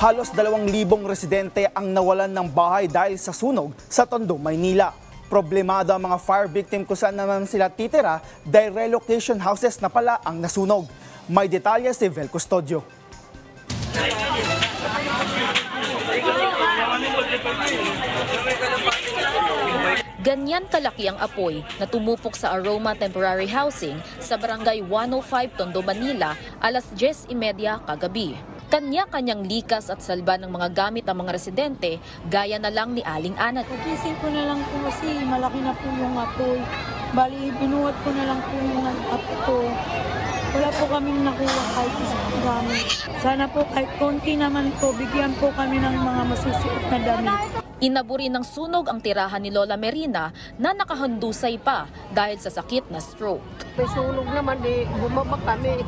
Halos 2,000 residente ang nawalan ng bahay dahil sa sunog sa Tondo, Maynila. Problemado ang mga fire victim kung saan naman sila titira dahil relocation houses na pala ang nasunog. May detalye si Vel Custodio. Ganyan kalaki ang apoy na tumupok sa Aroma Temporary Housing sa Barangay 105, Tondo, Manila, alas 10:30 kagabi. Kanya-kanyang likas at salba ng mga gamit ang mga residente, gaya na lang ni Aling Anat. Pagising ko na lang po kasi malaki na po yung apoy. Bali, binuhat ko na lang po yung apoy ko. Wala po kaming nakuha kahit isang gamit. Sana po kahit konti naman po, bigyan po kami ng mga masusuot na damit. Inaburi ng sunog ang tirahan ni Lola Merina na nakahandusay pa dahil sa sakit na stroke. May sunog naman, bumaba kami.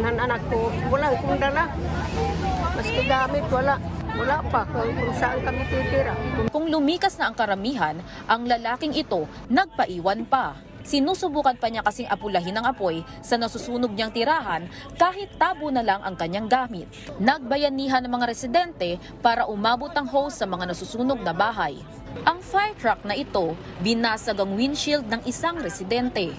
Anak ko, wala akong dala. Maski gamit, wala. Wala pa kung saan kami titira. Kung lumikas na ang karamihan, ang lalaking ito nagpaiwan pa. Sinusubukan pa niya kasing apulahin ang apoy sa nasusunog niyang tirahan kahit tabo na lang ang kanyang gamit. Nagbayanihan ng mga residente para umabot ang hose sa mga nasusunog na bahay. Ang fire truck na ito, binasag ang windshield ng isang residente.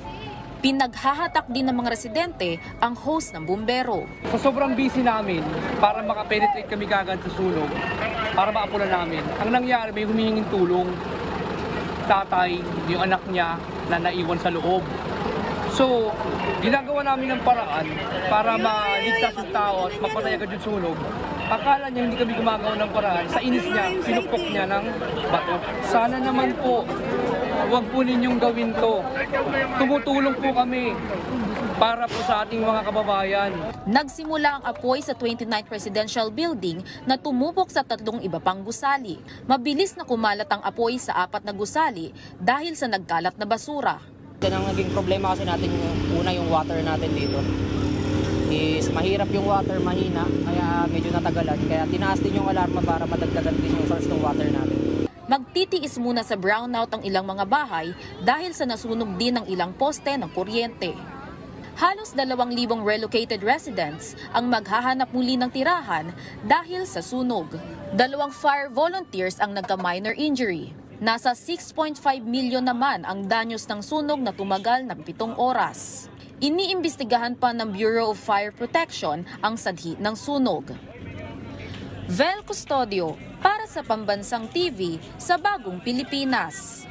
Pinaghahatak din ng mga residente ang hose ng bumbero. Sa sobrang busy namin, para makapenetrate kami kagad sa sunog, para maapula namin, ang nangyari may humihinging tulong. Tatay, yung anak niya na naiwan sa loob. So, ginagawa namin ng paraan para maligtas yung tao at mapatay agad yung sunog. Akala niya hindi kami gumagawa ng paraan. Sa inis niya, pinupok niya ng bato. Sana naman po, huwag po ninyong gawin to. Tumutulong po kami para po sa ating mga kababayan. Nagsimula ang apoy sa 29th Residential Building na tumupok sa 3 iba pang gusali. Mabilis na kumalat ang apoy sa 4 na gusali dahil sa nagkalat na basura. Yan ang naging problema kasi natin yung water natin dito. Is mahirap yung water, mahina, kaya medyo natagalan. Kaya tinaas din yung alarma para madagdagan din yung source ng water natin. Magtitiis muna sa brownout ang ilang mga bahay dahil sa nasunog din ang ilang poste ng kuryente. Halos 2,000 relocated residents ang maghahanap muli ng tirahan dahil sa sunog. 2 fire volunteers ang nagka-minor injury. Nasa 6.5 milyon naman ang danyos ng sunog na tumagal ng 7 oras. Iniimbestigahan pa ng Bureau of Fire Protection ang sanhi ng sunog. Vel Custodio para sa Pambansang TV sa Bagong Pilipinas.